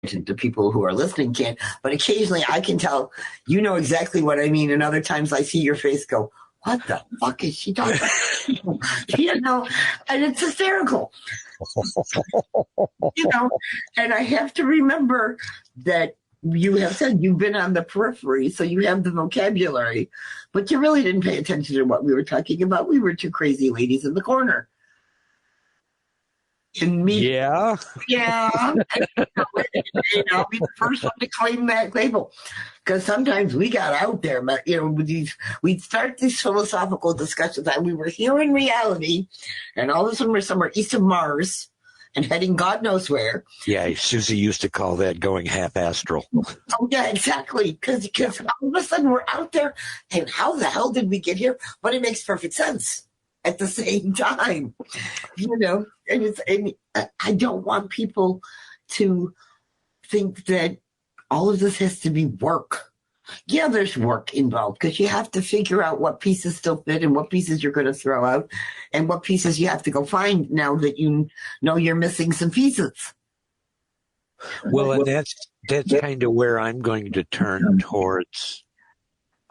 the people who are listening can't, but occasionally I can tell you know exactly what I mean, and other times I see your face go, what the fuck is she talking about? And it's hysterical. And I have to remember that you have said you've been on the periphery, so you have the vocabulary, but you really didn't pay attention to what we were talking about. We were two crazy ladies in the corner. And me, yeah. And, I'll be the first one to claim that label, because sometimes we got out there, but we'd start these philosophical discussions, and we were here in reality, and all of a sudden we're somewhere east of Mars and heading God knows where. Yeah, Susie used to call that going half astral. Oh yeah, exactly. Because all of a sudden we're out there, and how the hell did we get here? But it makes perfect sense at the same time, and I don't want people to think that all of this has to be work. Yeah, there's work involved, because you have to figure out what pieces still fit and what pieces you're going to throw out and what pieces you have to go find now that you know you're missing some pieces. Well, and that's kind of where I'm going to turn towards.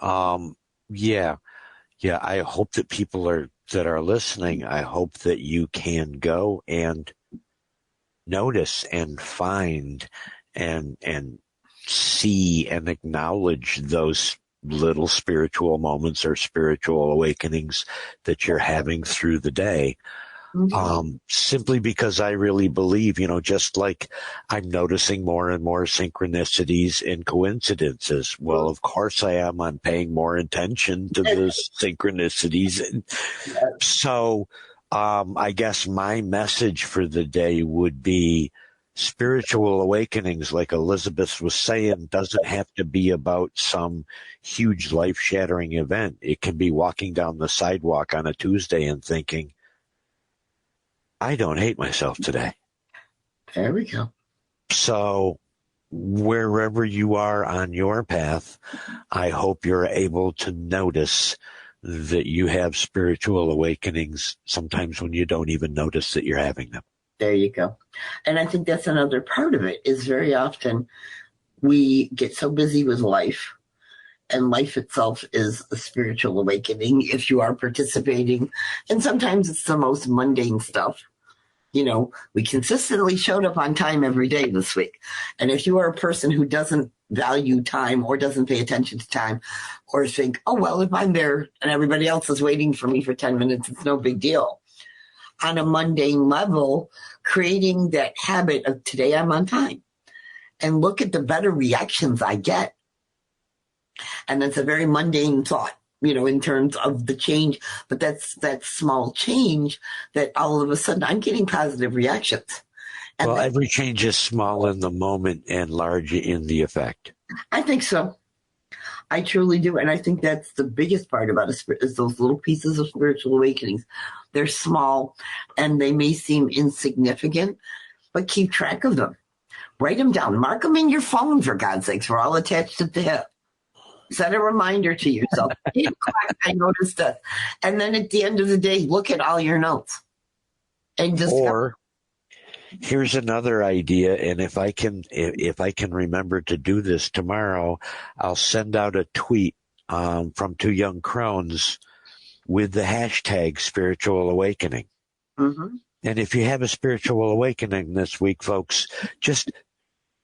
Yeah, I hope that people that are listening, I hope that you can go and notice and find and see and acknowledge those little spiritual moments or spiritual awakenings that you're having through the day. Mm-hmm. Simply because I really believe, just like I'm noticing more and more synchronicities and coincidences. Well, of course I am. I'm paying more attention to the synchronicities. And so, I guess my message for the day would be spiritual awakenings, like Elizabeth was saying, doesn't have to be about some huge life-shattering event. It can be walking down the sidewalk on a Tuesday and thinking, I don't hate myself today. There we go. So wherever you are on your path, I hope you're able to notice that you have spiritual awakenings sometimes when you don't even notice that you're having them. There you go. And I think that's another part of it, is very often we get so busy with life, and life itself is a spiritual awakening if you are participating. And sometimes it's the most mundane stuff. We consistently showed up on time every day this week. And if you are a person who doesn't value time or doesn't pay attention to time, or think, oh, well, if I'm there and everybody else is waiting for me for 10 minutes, it's no big deal. On a mundane level, creating that habit of today I'm on time, and look at the better reactions I get. And that's a very mundane thought, in terms of the change, but that's that small change that all of a sudden I'm getting positive reactions. And every change is small in the moment and large in the effect. I think so. I truly do. And I think that's the biggest part about is those little pieces of spiritual awakenings. They're small and they may seem insignificant, but keep track of them. Write them down. Mark them in your phone, for God's sakes. We're all attached at the hip. Set a reminder to yourself. I noticed that. And then at the end of the day, look at all your notes. And just here's another idea, and if I can remember to do this tomorrow, I'll send out a tweet from two young crones with the hashtag spiritual awakening. Mm-hmm. And if you have a spiritual awakening this week, folks, just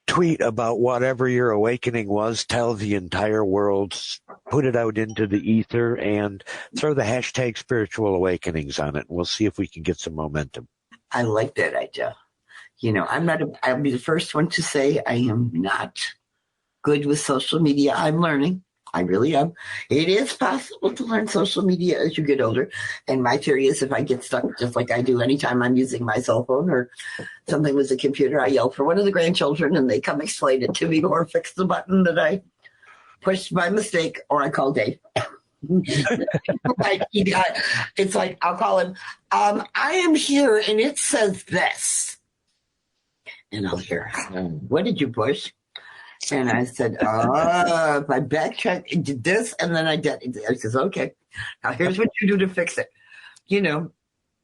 tweet about whatever your awakening was, tell the entire world, put it out into the ether, and throw the hashtag spiritual awakenings on it. We'll see if we can get some momentum. I like that idea. I'll be the first one to say I am not good with social media. I'm learning. I really am. It is possible to learn social media as you get older. And my theory is if I get stuck, just like I do anytime I'm using my cell phone or something with the computer, I yell for one of the grandchildren and they come explain it to me or fix the button that I pushed by mistake, or I call Dave. It's like, I'll call him, I am here and it says this. And I'll hear, what did you push? And I said, if I backtrack, I did this, and then I did. I says, okay, now here's what you do to fix it.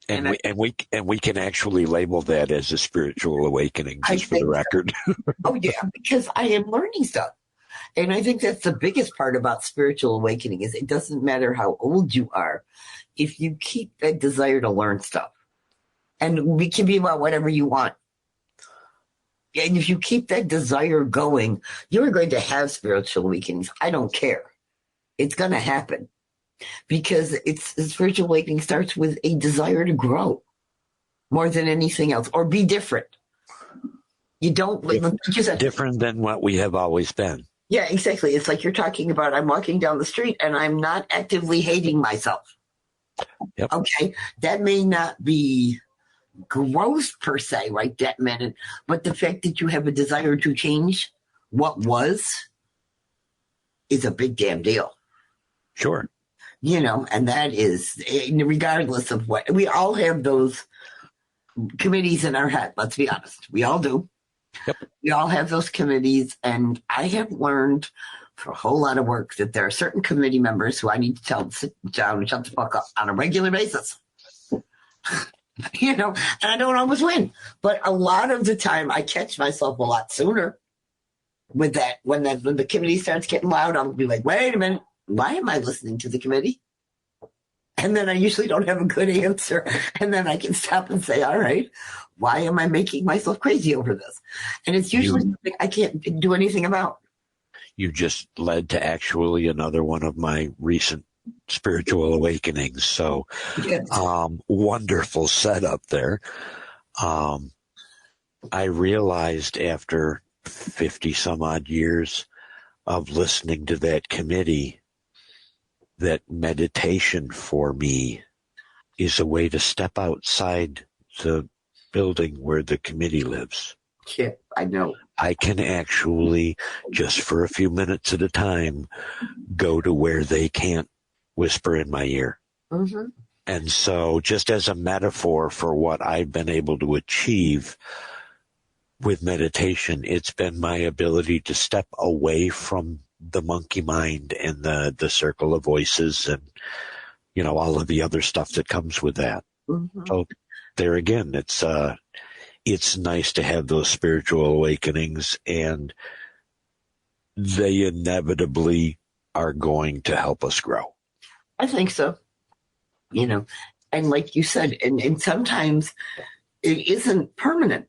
And we can actually label that as a spiritual awakening, just for the record. Oh yeah, because I am learning stuff. And I think that's the biggest part about spiritual awakening is it doesn't matter how old you are. If you keep that desire to learn stuff, and we can be about whatever you want. And if you keep that desire going, you're going to have spiritual awakenings. I don't care. It's going to happen because spiritual awakening starts with a desire to grow more than anything else or be different. You don't different than what we have always been. Yeah, exactly. It's like you're talking about, I'm walking down the street and I'm not actively hating myself. Yep. Okay. That may not be growth per se right that minute, but the fact that you have a desire to change what was is a big damn deal. Sure. And that is, regardless of what, we all have those committees in our head, let's be honest. We all do. Yep. We all have those committees, and I have learned for a whole lot of work that there are certain committee members who I need to tell to sit down and shut the fuck up on a regular basis. And I don't always win. But a lot of the time I catch myself a lot sooner with that. When the committee starts getting loud, I'll be like, wait a minute, why am I listening to the committee? And then I usually don't have a good answer. And then I can stop and say, all right, why am I making myself crazy over this? And it's usually something I can't do anything about. You just led to actually another one of my recent spiritual awakenings. So, yes. Wonderful setup there. I realized after 50 some odd years of listening to that committee that meditation for me is a way to step outside the building where the committee lives. Yeah, I know. I can actually, just for a few minutes at a time, go to where they can't whisper in my ear. Mm-hmm. And so just as a metaphor for what I've been able to achieve with meditation, it's been my ability to step away from the monkey mind and the circle of voices and, all of the other stuff that comes with that. Mm-hmm. So there again, it's nice to have those spiritual awakenings, and they inevitably are going to help us grow. I think so. And like you said, and sometimes it isn't permanent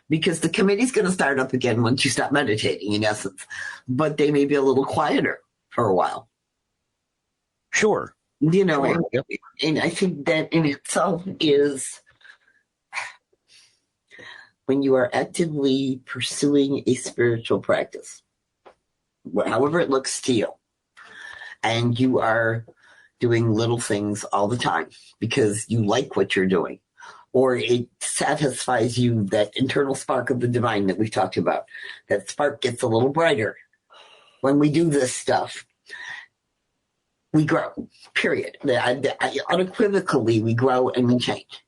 because the committee's going to start up again once you stop meditating, in essence. But they may be a little quieter for a while. Sure. Sure. And I think that in itself is when you are actively pursuing a spiritual practice, however it looks to you, and you are doing little things all the time because you like what you're doing, or it satisfies you, that internal spark of the divine that we've talked about. That spark gets a little brighter. When we do this stuff, we grow, period. Unequivocally, we grow and we change.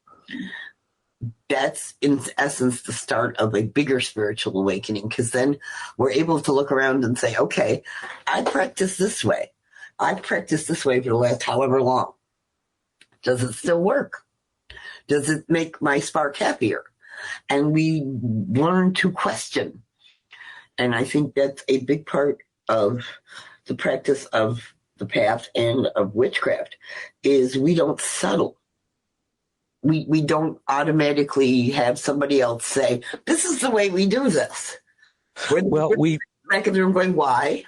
That's, in essence, the start of a bigger spiritual awakening, because then we're able to look around and say, okay, I practice this way. I've practiced this way for the last however long. Does it still work? Does it make my spark happier? And we learn to question. And I think that's a big part of the practice of the path and of witchcraft, is we don't settle. We don't automatically have somebody else say, this is the way we do this. We back in the room going, why?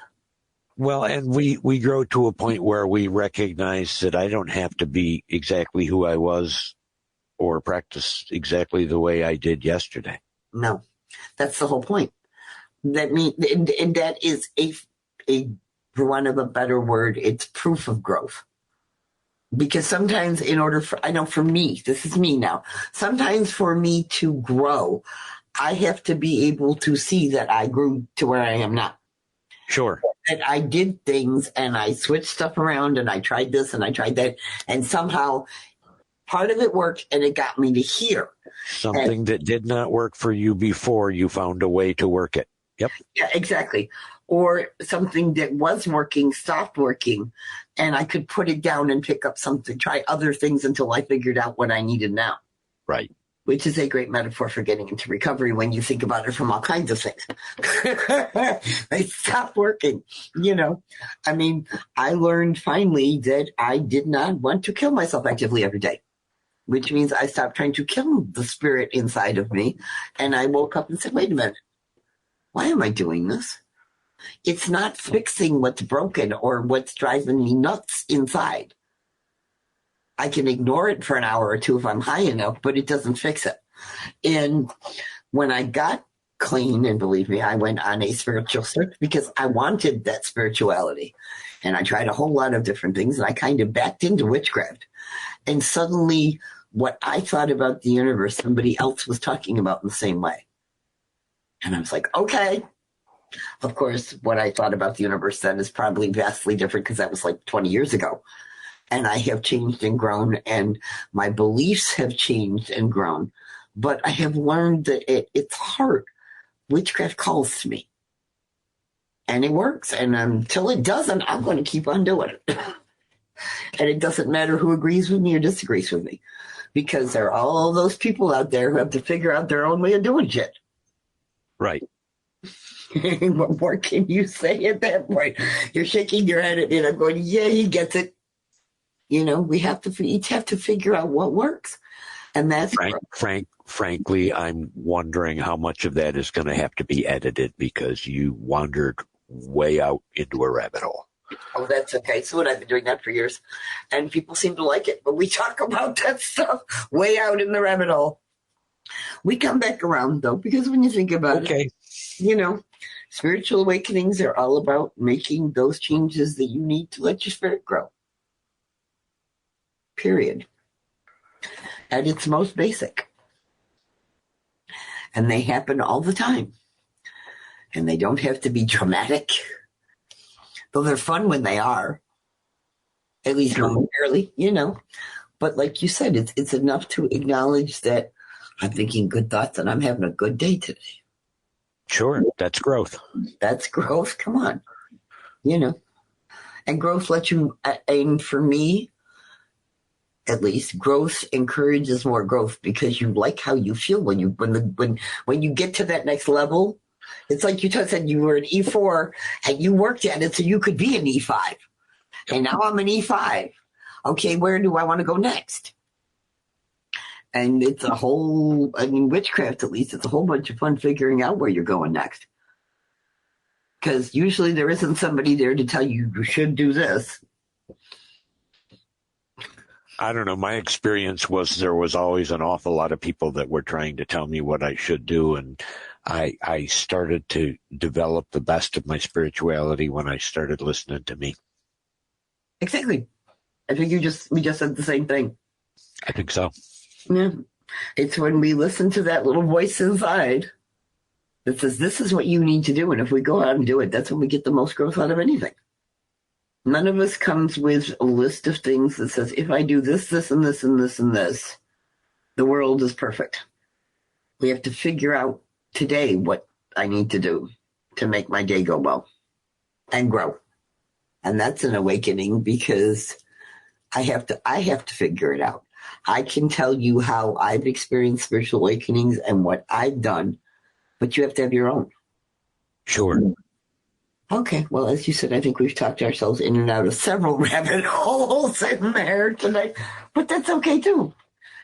Well, and we grow to a point where we recognize that I don't have to be exactly who I was or practice exactly the way I did yesterday. No, that's the whole point. And that is a, for want of a better word, it's proof of growth. Because sometimes I know for me, this is me now, sometimes for me to grow, I have to be able to see that I grew to where I am now. Sure. And I did things and I switched stuff around and I tried this and I tried that. And somehow part of it worked and it got me to here. Something that did not work for you before, you found a way to work it. Yep. Yeah, exactly. or something that was working stopped working, and I could put it down and pick up something, try other things until I figured out what I needed now. Right. Which is a great metaphor for getting into recovery when you think about it from all kinds of things. They stopped working, you know. I mean, I learned finally that I did not want to kill myself actively every day, which means I stopped trying to kill the spirit inside of me. And I woke up and said, wait a minute, why am I doing this? It's not fixing what's broken or what's driving me nuts inside. I can ignore it for an hour or two if I'm high enough, but it doesn't fix it. And when I got clean, and believe me, I went on a spiritual search because I wanted that spirituality. And I tried a whole lot of different things, and I kind of backed into witchcraft. And suddenly, what I thought about the universe, somebody else was talking about in the same way. And I was like, okay. Of course, what I thought about the universe then is probably vastly different because that was like 20 years ago. And I have changed and grown, and my beliefs have changed and grown. But I have learned that it's hard. Witchcraft calls to me. And it works. And until it doesn't, I'm going to keep on doing it. And it doesn't matter who agrees with me or disagrees with me. Because there are all those people out there who have to figure out their own way of doing shit. Right. What more can you say at that point? You're shaking your head at me, and I'm going, yeah, he gets it. You know, we each have to figure out what works. And that's frankly, I'm wondering how much of that is going to have to be edited because you wandered way out into a rabbit hole. Oh, that's okay. So I've been doing that for years, and people seem to like it. But we talk about that stuff way out in the rabbit hole. We come back around, though, because when you think about it, you know, spiritual awakenings are all about making those changes that you need to let your spirit grow. Period. At its most basic. And they happen all the time. And they don't have to be dramatic. Though they're fun when they are. At least momentarily, you know. But like you said, it's enough to acknowledge that I'm thinking good thoughts and I'm having a good day today. Sure, that's growth. That's growth. Come on. You know. And growth lets you, and for me, at least, growth encourages more growth because you like how you feel when you get to that next level. It's like you said you were an E4 and you worked at it so you could be an E5. And now I'm an E5. Okay, where do I want to go next? And it's witchcraft at least, it's a whole bunch of fun figuring out where you're going next. Because usually there isn't somebody there to tell you you should do this. I don't know. My experience was there was always an awful lot of people that were trying to tell me what I should do. And I started to develop the best of my spirituality when I started listening to me. Exactly. I think we just said the same thing. I think so. Yeah. It's when we listen to that little voice inside that says, this is what you need to do. And if we go out and do it, that's when we get the most growth out of anything. None of us comes with a list of things that says, if I do this, this, and this, and this, and this, the world is perfect. We have to figure out today what I need to do to make my day go well and grow. And that's an awakening because I have to figure it out. I can tell you how I've experienced spiritual awakenings and what I've done, but you have to have your own. Sure. Okay, well, as you said, I think we've talked ourselves in and out of several rabbit holes in there tonight, but that's okay too,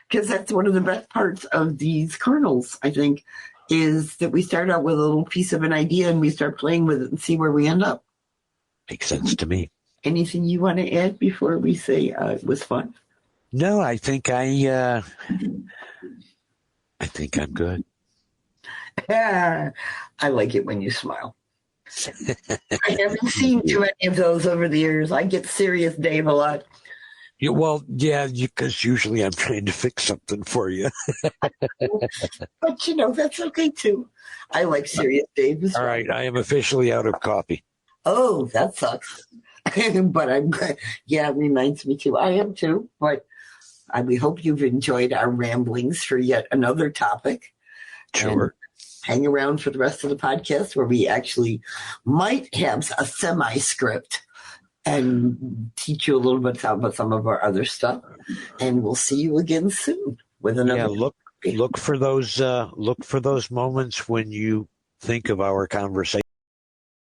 because that's one of the best parts of these kernels, I think, is that we start out with a little piece of an idea and we start playing with it and see where we end up. Makes sense to me. Anything you want to add before we say it was fun? No, I think I think I'm good. I like it when you smile. I haven't seen too many of those over the years. I get serious Dave a lot. Because usually I'm trying to fix something for you. But, that's okay, too. I like serious Dave as well. All right, I am officially out of coffee. Oh, that sucks. But I'm glad. Yeah, it reminds me, too. I am, too. But we hope you've enjoyed our ramblings for yet another topic. Sure. hang around for the rest of the podcast where we actually might have a semi-script and teach you a little bit about some of our other stuff. And we'll see you again soon with another. Yeah, look for those moments when you think of our conversation